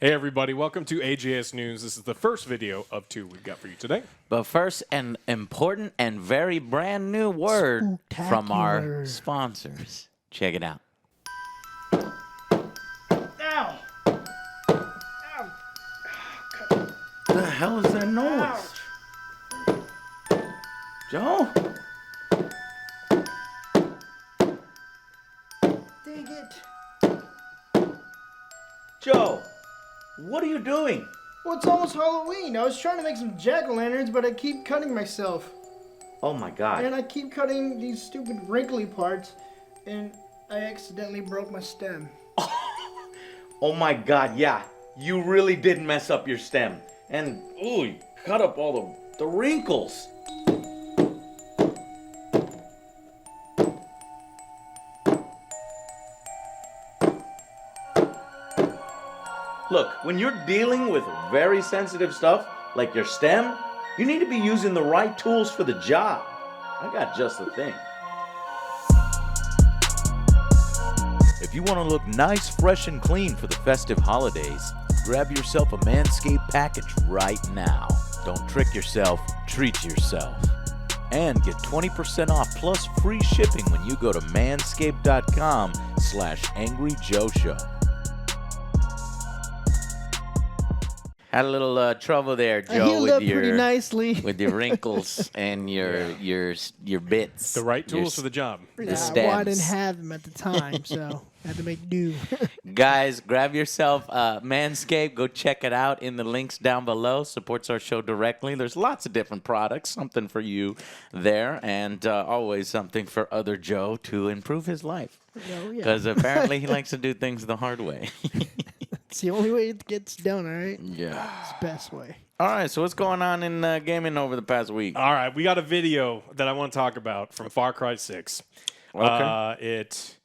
Hey everybody, welcome to AJS News. This is the first video of 2 we've got for you today. But first, an important and very brand new word from our sponsors. Check it out. Ow! Ow! The hell is that noise? Joe? Dang it! Joe, what are you doing? Well, it's almost Halloween. I was trying to make some jack-o'-lanterns, but I keep cutting myself. Oh my God. And I keep cutting these stupid wrinkly parts, and I accidentally broke my stem. Oh my God, yeah. You really did mess up your stem. And, ooh, you cut up all the wrinkles. Look, when you're dealing with very sensitive stuff, like your stem, you need to be using the right tools for the job. I got just the thing. If you want to look nice, fresh, and clean for the festive holidays, grab yourself a Manscaped package right now. Don't trick yourself, treat yourself. And get 20% off plus free shipping when you go to manscaped.com/angryjoeshow. Had a little trouble there, Joe, with pretty nicely. with your wrinkles and your bits. The right tools for the job. Well, I stems. didn't have them at the time, so I had to make do. Guys, grab yourself Manscaped. Go check it out in the links down below. Supports our show directly. There's lots of different products, something for you there, and always something for other Joe to improve his life. Oh, yeah. Because apparently he likes to do things the hard way. It's the only way it gets done, all right? Yeah. It's the best way. All right, so what's going on in gaming over the past week? All right, we got a video that I want to talk about from Far Cry 6. Okay. It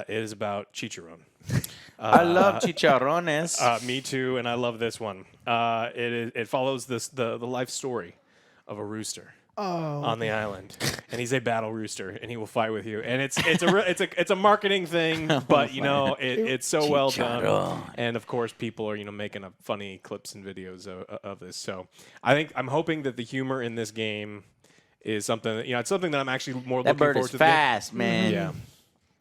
is about Chicharron. I love chicharrones. Me too, and I love this one. It follows the life story of a rooster on the island, and he's a battle rooster, and he will fight with you. And it's a marketing thing, but you know it's so well done. And of course, people are making up funny clips and videos of this. So I'm hoping that the humor in this game is something that, it's something that I'm actually more That looking bird forward is to. fast, man. Yeah.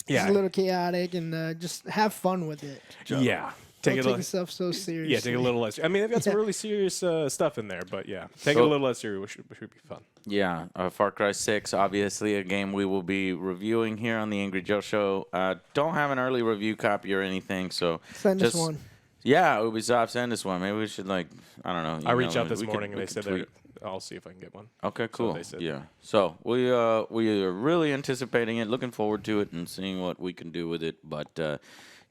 It's a little chaotic, and just have fun with it. Yeah. Don't take yourself so seriously. Yeah, take it a little less. I mean, they've got some really serious stuff in there, but yeah, take it a little less serious. Should be fun. Yeah, Far Cry 6, obviously a game we will be reviewing here on the Angry Joe Show. Don't have an early review copy or anything, so Send us one. Yeah, Ubisoft, send us one. Maybe we should, I don't know. I reached out this morning, and they said I'll see if I can get one. Okay, cool. So they said. Yeah. So we are really anticipating it, looking forward to it, and seeing what we can do with it. But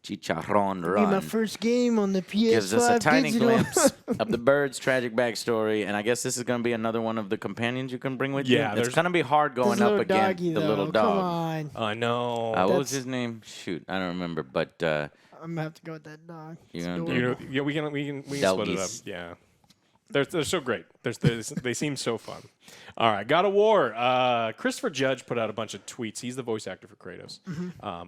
Chicharron Be Run my first game on the PS5 gives us a tiny digital. glimpse of the bird's tragic backstory, and I guess this is going to be another one of the companions you can bring with you. It's going to be hard going up against the little dog. Come on. I know. What was his name? Shoot, I don't remember, but I'm gonna have to go with that dog. You're gonna do adorable. Yeah, we can split it up. Doggies. Yeah, they're so great. They seem so fun. All right, God of War. Christopher Judge put out a bunch of tweets. He's the voice actor for Kratos.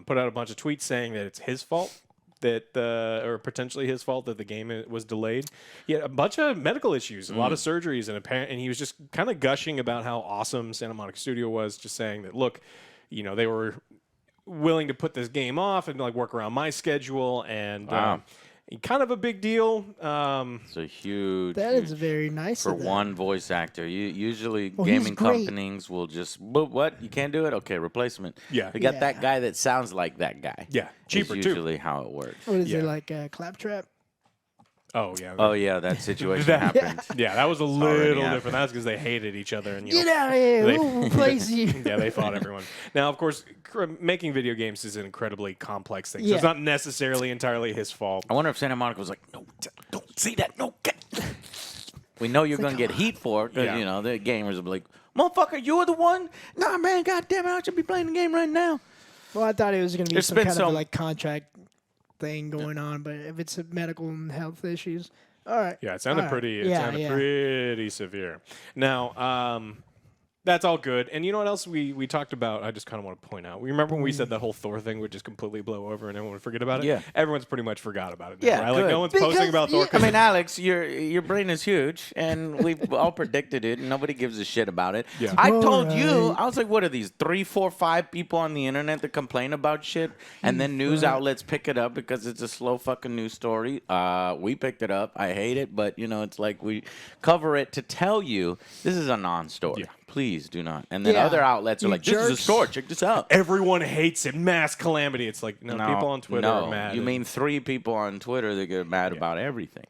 Put out a bunch of tweets saying that it's his fault or potentially his fault that the game was delayed. He had a bunch of medical issues, a lot of surgeries, and he was just kind of gushing about how awesome Santa Monica Studio was. Just saying that, look, they were willing to put this game off and work around my schedule, and kind of a big deal. it's a huge. That is very nice for of them. one voice actor. Usually Well, gaming he's great. companies will just, what? You can't do it? Okay, replacement. Yeah. We got Yeah. that guy that sounds like that guy. Yeah, cheaper Is too. usually how it works. What is Yeah. it, like a claptrap? Oh yeah. Oh yeah, that situation happened. Yeah, that was a already little happened. different. That's because they hated each other, and Get out of here! they- Who replace you? yeah, they fought everyone. Now, of course, making video games is an incredibly complex thing. So Yeah. it's not necessarily entirely his fault. I wonder if Santa Monica was like, no, don't say that, no. We know you're going to get heat for it, because, Yeah. the gamers will be like, motherfucker, you're the one? Nah, man, goddamn it, I should be playing the game right now. Well, I thought it was gonna be There's some been kind of some- like contract thing going on, but if it's medical and health issues, all right. Yeah, it sounded All right. pretty. It Yeah, sounded yeah. pretty severe. Now, That's all good. And you know what else we talked about? I just kind of want to point out. We remember when we said that whole Thor thing would just completely blow over and everyone would forget about it? Yeah. Everyone's pretty much forgot about it now, Yeah, right? Like, good. no one's posting about Thor. I mean, Alex, your brain is huge, and we've all predicted it, and nobody gives a shit about it. Yeah. I told you, I was like, what are these, 3, 4, 5 people on the internet that complain about shit, and then news outlets pick it up because it's a slow fucking news story. We picked it up. I hate it, but, it's like we cover it to tell you this is a non-story. Yeah. Please do not. And then other outlets are like, this is a story. Check this out. Everyone hates it. Mass calamity. It's like, no, people on Twitter are mad. You mean 3 people on Twitter that get mad about everything.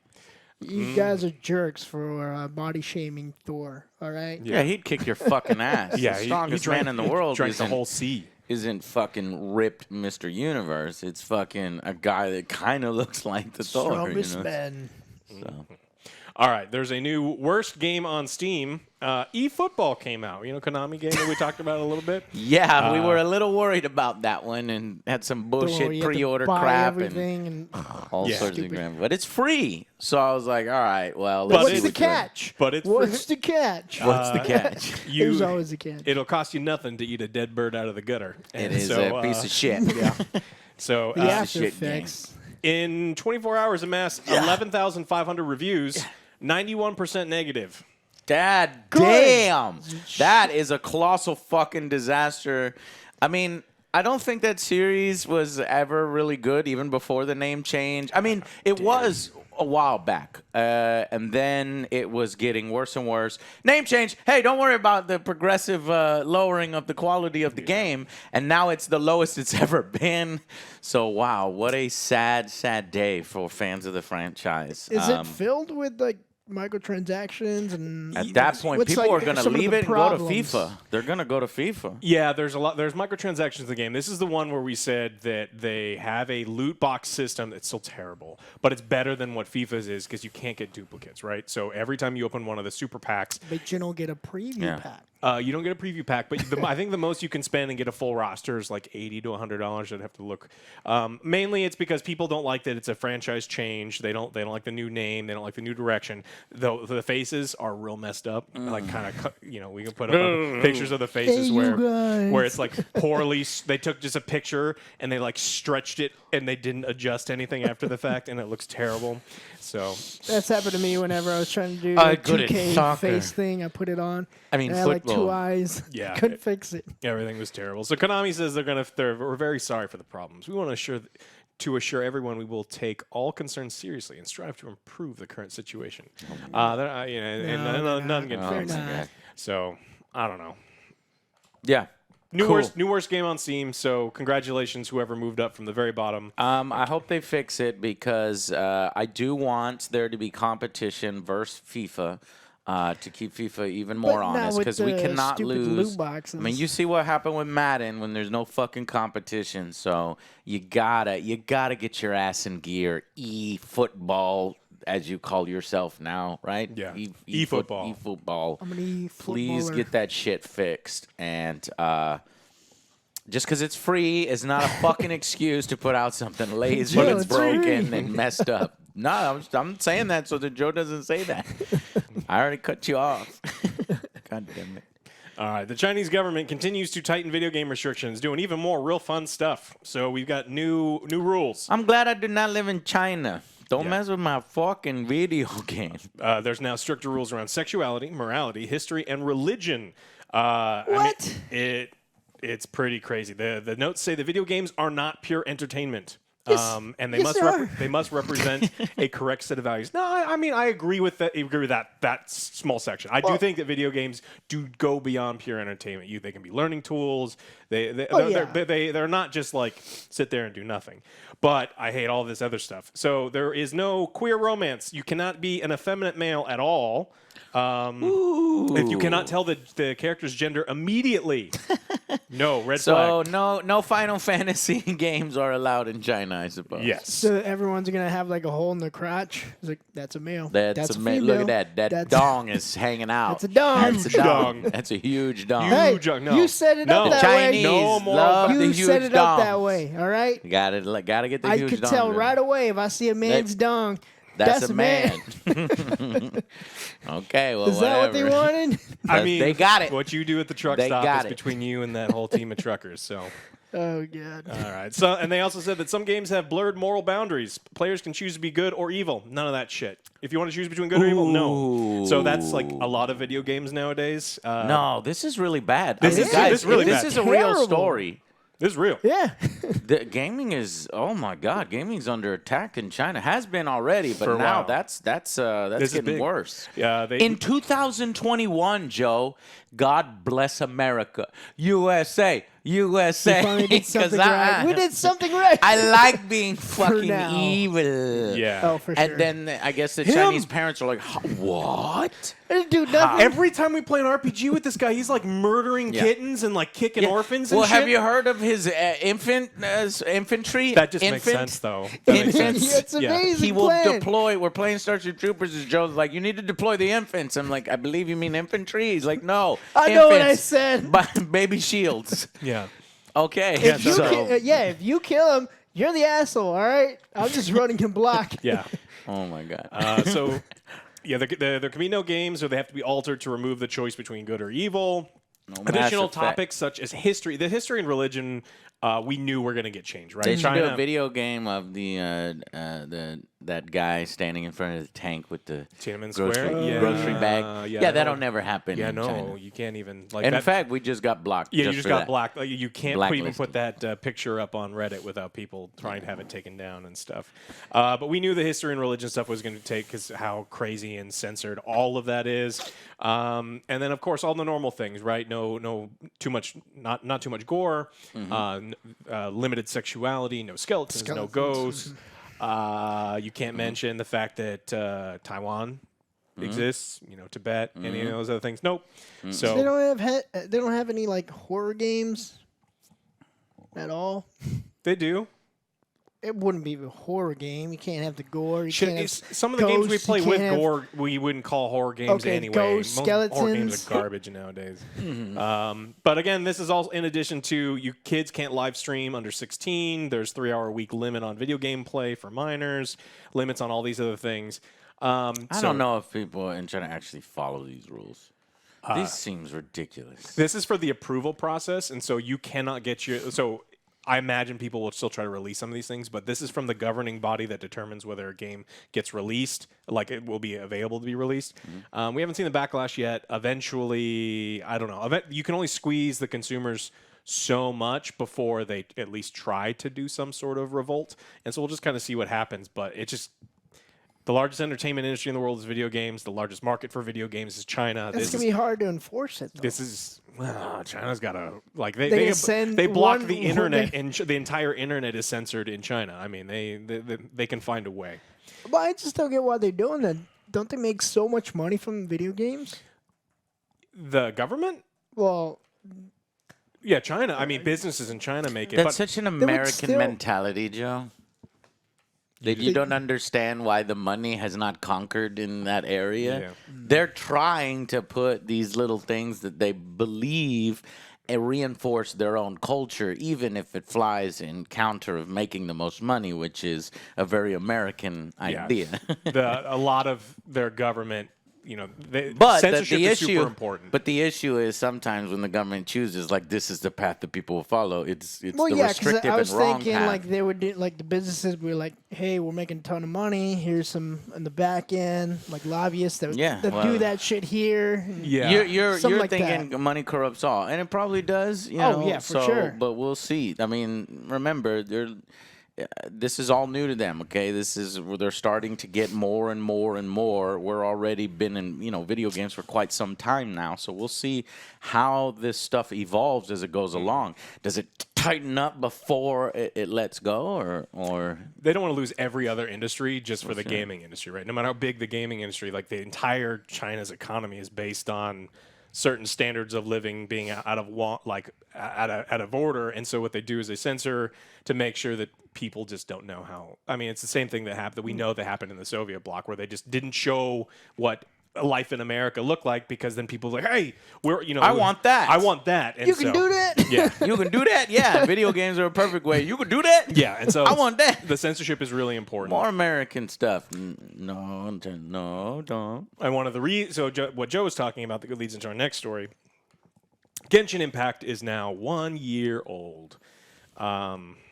You guys are jerks for body shaming Thor. All right. Yeah, he'd kick your fucking ass. Yeah, the strongest man in the world drank the whole sea. Isn't fucking ripped Mr. Universe. It's fucking a guy that kind of looks like the Thor. Strongest man. So. All right, there's a new worst game on Steam. eFootball came out. Konami game that we talked about a little bit? Yeah, we were a little worried about that one and had some bullshit pre-order crap and all sorts of crap. But it's free. So I was like, all right, well, let's see what's the catch? But it's What's the catch? What's the catch? There's always a catch. It'll cost you nothing to eat a dead bird out of the gutter. It is a piece of shit. Yeah. So The after shit effects. in 24 hours, amassed 11,500 reviews, 91% negative. God damn. That is a colossal fucking disaster. I mean, I don't think that series was ever really good, even before the name change. I mean, it was a while back, and then it was getting worse and worse. Name change. Hey, don't worry about the progressive lowering of the quality of the game. And now it's the lowest it's ever been. So, wow, what a sad, sad day for fans of the franchise. Is it filled with microtransactions and at that point, what's people are going to some of leave the it and go to problems? FIFA. They're going to go to FIFA. Yeah, there's microtransactions in the game. This is the one where we said that they have a loot box system that's still terrible, but it's better than what FIFA's is because you can't get duplicates, right? So every time you open one of the super packs, but you don't get a preview pack. You don't get a preview pack, but I think the most you can spend and get a full roster is like $80 to $100. I'd have to look. Mainly, it's because people don't like that it's a franchise change. They don't like the new name. They don't like the new direction. Though the faces are real messed up. Like kind of, we can put up pictures of the faces where it's like poorly. They took just a picture and they like stretched it and they didn't adjust anything after the fact, and it looks terrible. So that's happened to me whenever I was trying to do the 2K face thing. I put it on. I mean, I had like 2 eyes. Yeah, couldn't fix it. Everything was terrible. So Konami says we're very sorry for the problems. We want to assure everyone we will take all concerns seriously and strive to improve the current situation. None get fixed. So I don't know. Yeah. New worst game on Steam. So congratulations, whoever moved up from the very bottom. I hope they fix it because I do want there to be competition versus FIFA. To keep FIFA even more honest, because we cannot lose. I mean, you see what happened with Madden when there's no fucking competition. So you gotta get your ass in gear. eFootball, as you call yourself now, right? Yeah. eFootball. I'm an eFootballer. Please get that shit fixed. And just because it's free is not a fucking excuse to put out something lazy Joe, that's it's broken free. and messed up. No, I'm saying that so that Joe doesn't say that. I already cut you off. God damn it. All right. The Chinese government continues to tighten video game restrictions, doing even more real fun stuff. So we've got new rules. I'm glad I do not live in China. Don't mess with my fucking video game. There's now stricter rules around sexuality, morality, history, and religion. What? I mean, it's pretty crazy. The notes say the video games are not pure entertainment. And they must represent a correct set of values. No, I mean I agree with that. I agree with that small section. I do think that video games do go beyond pure entertainment. They can be learning tools. They're not just like sit there and do nothing. But I hate all this other stuff. So there is no queer romance. You cannot be an effeminate male at all. If you cannot tell the character's gender immediately, no red flag. So no Final Fantasy games are allowed in China, I suppose. Yes. So everyone's gonna have like a hole in their crotch. It's like that's a male. That's a male. Look at that. That dong is hanging out. That's a dong. That's a dong. That's a huge dong. Hey, No. you set it up The that Chinese way. No more love the You huge set it up that dongs. way. All right. Gotta get the I huge could dong. tell then. right away if I see a man's dong. That's a man. Okay, well, Is that what they whatever. wanted? I mean, they got it. What you do at the truck They stop got is it. between you and that whole team of truckers. So, Oh god. all right. So, and they also said that some games have blurred moral boundaries. Players can choose to be good or evil. None of that shit. If you want to choose between good or evil, no. So that's like a lot of video games nowadays. No, this is really bad. This is- guys, this is really this bad. is a real Terrible. story. This is real. Yeah. The gaming is, oh my God, gaming's under attack in China. Has been already, but For a now while. that's This is getting big. worse. Yeah, they, In 2021, Joe, God bless America, USA, USA. We finally did 'Cause something right. We did something right. I like being fucking now. evil. yeah. Oh, for sure. And then I guess the Him? Chinese parents are like, what? I didn't do nothing. Every time we play an RPG with this guy, he's like murdering Yeah. kittens and like kicking orphans and Well, shit. have you heard of his infantry? That just makes sense, though. That makes Infants. sense. It's amazing. He will plan. deploy. We're playing Starship Troopers. As Joe's like, you need to deploy the infants. I'm like, I believe you mean infantry. He's like, no. I know what I infants, said. But baby shields. Yeah. Okay. If you so, if you kill him, you're the asshole. All right. I'm just running him block. Yeah. oh my God. So, yeah, there can be no games, or they have to be altered to remove the choice between good or evil. No Additional Mass Effect. topics such as history. The history and religion, we knew were going to get changed, right? They should do a video game of the that guy standing in front of the tank with the Tiananmen grocery, Square? Yeah. grocery bag. Yeah, Yeah, no. that'll never happen Yeah, in no, China. you can't even like. In that, fact, we just got blocked. yeah, you just just for got that. blocked. Like, you can't even put Blacklisted. that picture up on Reddit without people trying to have it taken down and stuff. But we knew the history and religion stuff was going to take because how crazy and censored all of that is. And then of course all the normal things, right? No too much, not too much gore, limited sexuality, no skeletons, no ghosts. You can't mention the fact that Taiwan exists, Tibet, any of those other things. Nope. So They don't have any like horror games at all. they do. It wouldn't be a horror game. You can't have the gore. You Shit, can't have some of the games we ghosts, play you with can't have- gore, we wouldn't call horror games Okay, anyway. ghosts, Most horror games skeletons. are garbage nowadays. But again, this is all in addition to you kids can't live stream under 16. There's 3-hour-a-week limit on video game play for minors. Limits on all these other things. I don't know if people in China actually follow these rules. This seems ridiculous. This is for the approval process, and so you cannot get your. So I imagine people will still try to release some of these things, but this is from the governing body that determines whether a game gets released, like it will be available to be released. We haven't seen the backlash yet. Eventually, I don't know. You can only squeeze the consumers so much before they at least try to do some sort of revolt, and so we'll just kind of see what happens. But it just. The largest entertainment industry in the world is video games. The largest market for video games is China. It's gonna be hard to enforce it. Though. This is China's got a like they They can send they block one- the internet and the entire internet is censored in China. I mean they can find a way. But I just don't get why they're doing that. Don't they make so much money from video games? The government, Well, yeah, China. I mean businesses in China make it. That's But such an American still- mentality, Joe. That you don't understand why the money has not conquered in that area. Yeah. They're trying to put these little things that they believe and reinforce their own culture, even if it flies in counter of making the most money, which is a very American idea. a lot of their government, But censorship the is issue, super important. But the issue is sometimes when the government chooses, like this is the path that people will follow. It's well, the yeah, because restrictive I was and wrong thinking path. like they would do, like the businesses were like, hey, we're making a ton of money. Here's some in the back end, like lobbyists that Yeah, that well- do that shit here. And yeah, You're Something like thinking money corrupts all, and it probably does. You Oh, know, yeah, for so, sure. But we'll see. I mean, remember, this is all new to them. Okay, this is where they're starting to get more and more and more. We're already been in video games for quite some time now, so we'll see how this stuff evolves as it goes along. Does it tighten up before it lets go, or they don't want to lose every other industry just for the gaming industry, right? No matter how big the gaming industry, like the entire China's economy is based on certain standards of living being out of order, and so what they do is they censor to make sure that people just don't know how. I mean, it's the same thing that we know that happened in the Soviet bloc, where they just didn't show what life in America look like, because then people are like, hey, I want that. I want that. And You can do that. Yeah. You can do that? Yeah. Video games are a perfect way. You can do that? Yeah, and so I want that. the censorship is really important. More American stuff. No, don't. And one of the what Joe was talking about that leads into our next story. Genshin Impact is now 1 year old.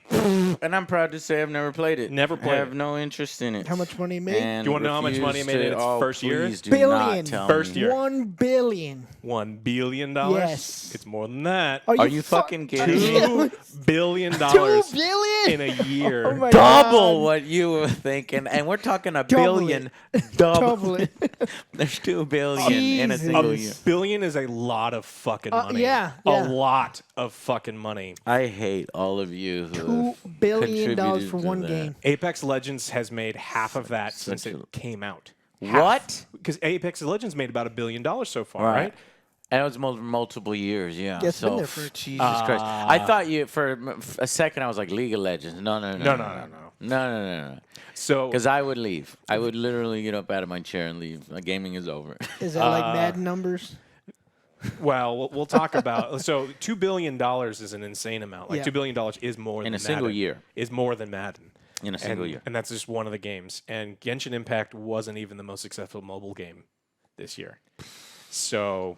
And I'm proud to say I've never played it. Never played I have it. no interest in it. How much money it made? And Do you wanna know how much money it made in its first year? Please do Billion. not tell First me. year. 1 billion. $1 billion? Yes. It's more than that. Are you fucking kidding me? $2 billion $2 billion in a year. Oh my Double God. what you were thinking. And we're talking a Double billion. Double it. There's 2 billion in a Jesus. single A year. billion is a lot of fucking money. yeah. A lot of fucking money. I hate all of you who $2 billion contributed for to one that. game. Apex Legends has made half of that since Such it a- came out. What? Because Apex Legends made about $1 billion so far, Right. right? And it was multiple years, yeah. Yeah, it's been so, there for- Jesus Christ. I thought you, for a second, I was like, League of Legends. No. No. So Because I would leave. I would literally get up out of my chair and leave. My gaming is over. Is that like Madden numbers? Well, we'll talk about. So $2 billion is an insane amount. Like Yeah. $2 billion is more In than a single Madden. year. Is more than Madden. In a single year. And that's just one of the games. And Genshin Impact wasn't even the most successful mobile game this year. So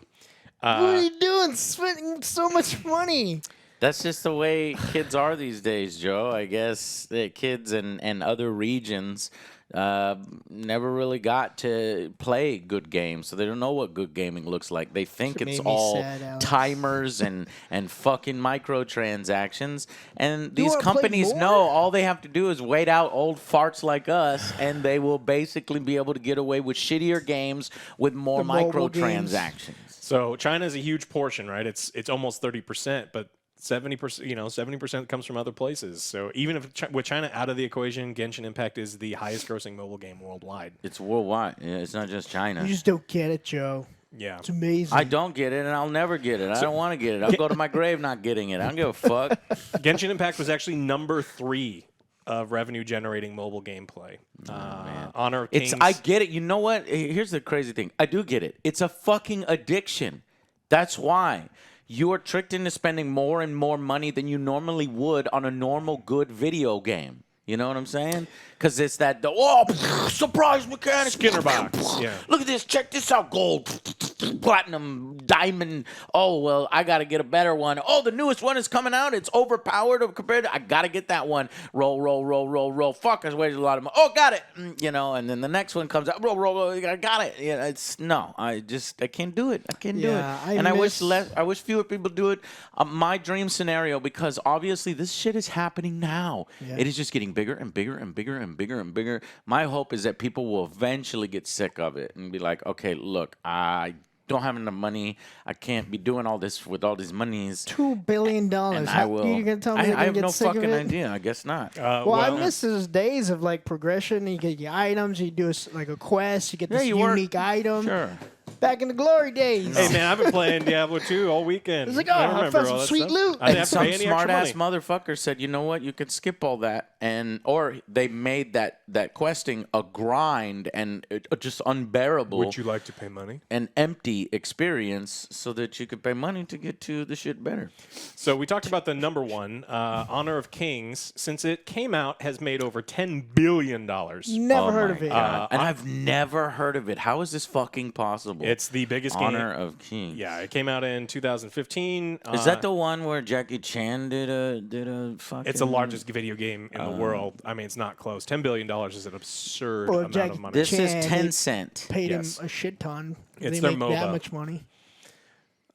What are you doing? Spending so much money. That's just the way kids are these days, Joe. I guess that kids and other regions never really got to play good games, so they don't know what good gaming looks like. They think It it's made me all sad, Alex. timers and fucking microtransactions. And these wanna play companies more? know all they have to do is wait out old farts like us, and they will basically be able to get away with shittier games with more The mobile games. microtransactions. So China is a huge portion, right? It's almost 30%, but 70%, 70% comes from other places. So even if with China out of the equation, Genshin Impact is the highest grossing mobile game worldwide. It's worldwide. Yeah, it's not just China. You just don't get it, Joe. Yeah. It's amazing. I don't get it, and I'll never get it. I don't want to get it. I'll go to my grave not getting it. I don't give a fuck. Genshin Impact was actually number 3 of revenue generating mobile gameplay. Honor of Kings. I get it. You know what? Here's the crazy thing. I do get it. It's a fucking addiction. That's why. You are tricked into spending more and more money than you normally would on a normal good video game. You know what I'm saying? Because it's that, surprise mechanic. Skinner box. Yeah. Look at this. Check this out. Gold, platinum, diamond. Oh, well, I got to get a better one. Oh, the newest one is coming out. It's overpowered compared to, I got to get that one. Roll. Fuck, I wasted a lot of money. Oh, got it. And then the next one comes out. Roll. I got it. Yeah, I can't do it. I can't do it. I wish fewer people do it. My dream scenario, because obviously this shit is happening now. Yeah. It is just getting bigger and bigger and bigger and bigger and bigger. My hope is that people will eventually get sick of it and be like, okay, look, I don't have enough money. I can't be doing all this with all these monies. $2 billion. And I will. You gonna tell me I they're gonna have get no sick fucking of it? idea. I guess not. Well, I miss those days of like progression. You get your items. You do a quest. You get this unique item. Sure. Back in the glory days. Hey, man, I've been playing Diablo 2 all weekend. It's like, I I remember found all some that sweet stuff. loot. I didn't And have to some pay any extra smart-ass money. motherfucker said, you know what, you could skip all that. Or they made that questing a grind and just unbearable. Would you like to pay money? An empty experience so that you could pay money to get to the shit better. So we talked about the number one, Honor of Kings. Since it came out, has made over $10 billion. Never heard of it. And I've never heard of it. How is this fucking possible? It's the biggest Honor game. of Kings. Yeah, it came out in 2015. Is that the one where Jackie Chan did a fucking... It's the largest video game in the world. I mean, it's not close. $10 billion is an absurd Well, amount Jackie of money. This is Chan, 10-cent. Paid Yes. him a shit ton. It's they their make that MOBA. much money.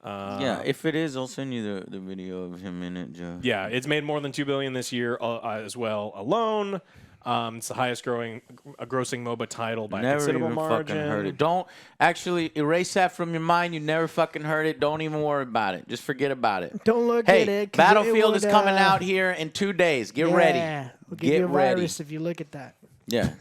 Yeah, if it is, I'll send you the video of him in it, Joe. Yeah, it's made more than $2 billion this year as well alone. It's the highest grossing MOBA title by a Never considerable even margin. fucking heard it. Don't actually erase that from your mind. You never fucking heard it. Don't even worry about it. Just forget about it. Don't look at Hey, it. 'cause Battlefield it is would, coming out here in 2 days. Get ready. We'll give you a virus if you look at that. Yeah.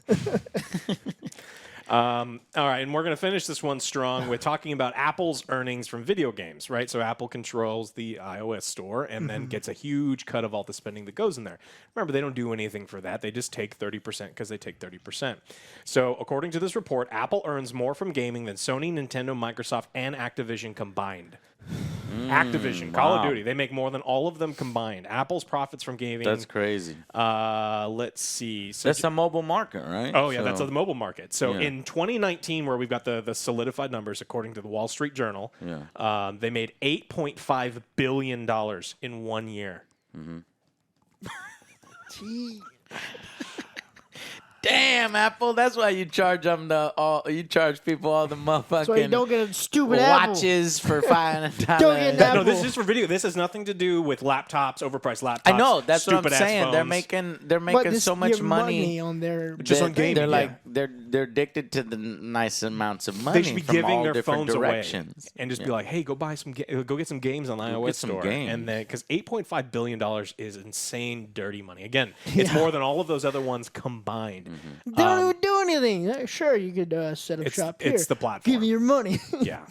All right, and we're going to finish this one strong with talking about Apple's earnings from video games, right? So Apple controls the iOS store and then gets a huge cut of all the spending that goes in there. Remember, they don't do anything for that. They just take 30% because they take 30%. So according to this report, Apple earns more from gaming than Sony, Nintendo, Microsoft, and Activision combined. Activision, Call of Duty, they make more than all of them combined. Apple's profits from gaming. That's crazy. Let's see. So That's a mobile market, right? Oh, yeah, that's the mobile market. So Yeah. in 2019, where we've got the solidified numbers, according to the Wall Street Journal, they made $8.5 billion in 1 year. Gee. Damn, Apple. That's why you charge them you charge people all the motherfucking So you don't get a stupid Apple. watches for $500. Don't get an No, Apple. this is just for video. This has nothing to do with laptops, overpriced laptops. I know. That's what I'm stupid-ass saying. They're phones. making so much your money. on their Just on gaming, They're yeah. like they're addicted to the nice amounts of money. They should be from giving all their different phones directions. away and just be like, "Hey, go buy go get some games on the iOS get some store." games. And then because $8.5 billion is insane, dirty money. Again, it's more than all of those other ones combined. They don't even do anything. Sure, you could set up shop here. It's the platform. Give me your money. Yeah.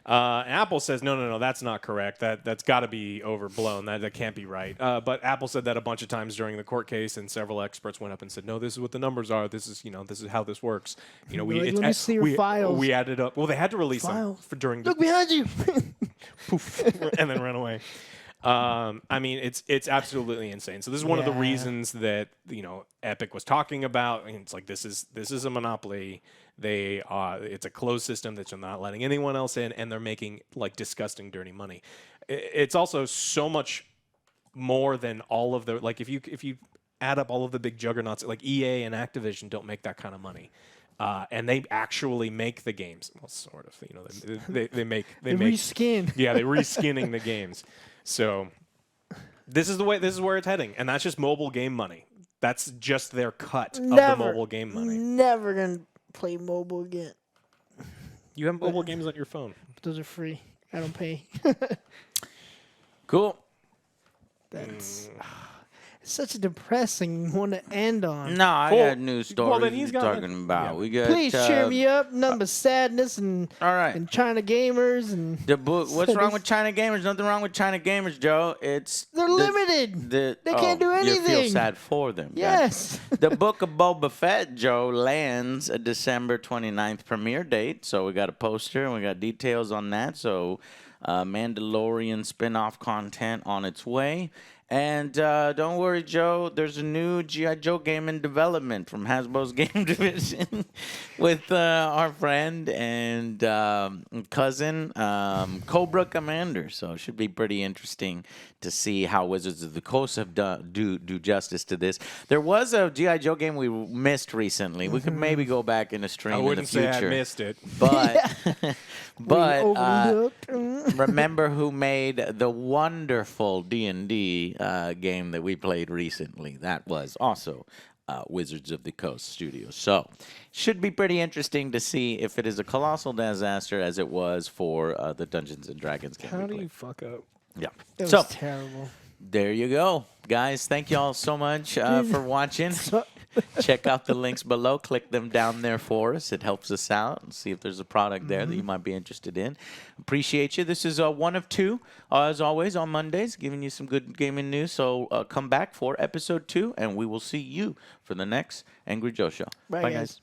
Apple says, no, that's not correct. That's got to be overblown. That can't be right. But Apple said that a bunch of times during the court case, and several experts went up and said, no, this is what the numbers are. This is how this works. Let me see your files. We added up. Well, they had to release them during the Look behind you. poof, and then run away. I mean, it's absolutely insane. So this is one of the reasons that Epic was talking about. And it's like this is a monopoly. It's a closed system that you're not letting anyone else in, and they're making like disgusting, dirty money. It's also so much more than all of the if you add up all of the big juggernauts like EA and Activision don't make that kind of money. And they actually make the games. Well, sort of. They make reskin. Yeah, they're reskinning the games. So this is where it's heading, and that's just mobile game money. That's just their cut of the mobile game money. Never gonna play mobile again. You have mobile games on your phone. Those are free. I don't pay. Cool. That's such a depressing one to end on. No, I got news stories. Well, then he's got talking about. yeah. We got. Please cheer me up. None but sadness and All right. and China gamers and The book. What's wrong with China gamers? Nothing wrong with China gamers, Joe. It's they're limited. They can't do You feel anything. sad for them. Yes. The Book of Boba Fett, Joe, lands a December 29th premiere date. So we got a poster and we got details on that. So Mandalorian spin-off content on its way. And don't worry, Joe, there's a new G.I. Joe game in development from Hasbro's game division with our friend and cousin, Cobra Commander. So it should be pretty interesting to see how Wizards of the Coast have do justice to this. There was a G.I. Joe game we missed recently. We could maybe go back in a stream I wouldn't in the say future. I missed it. But remember who made the wonderful D&D game that we played recently? That was also Wizards of the Coast Studios. So should be pretty interesting to see if it is a colossal disaster as it was for the Dungeons and Dragons game. How do you fuck up? Yeah. It So was terrible. there you go, guys. Thank you all so much for watching. Check out the links below. Click them down there for us. It helps us out and see if there's a product there that you might be interested in. Appreciate you. This is one of two, as always, on Mondays, giving you some good gaming news. So come back for episode 2, and we will see you for the next Angry Joe Show. Bye, guys.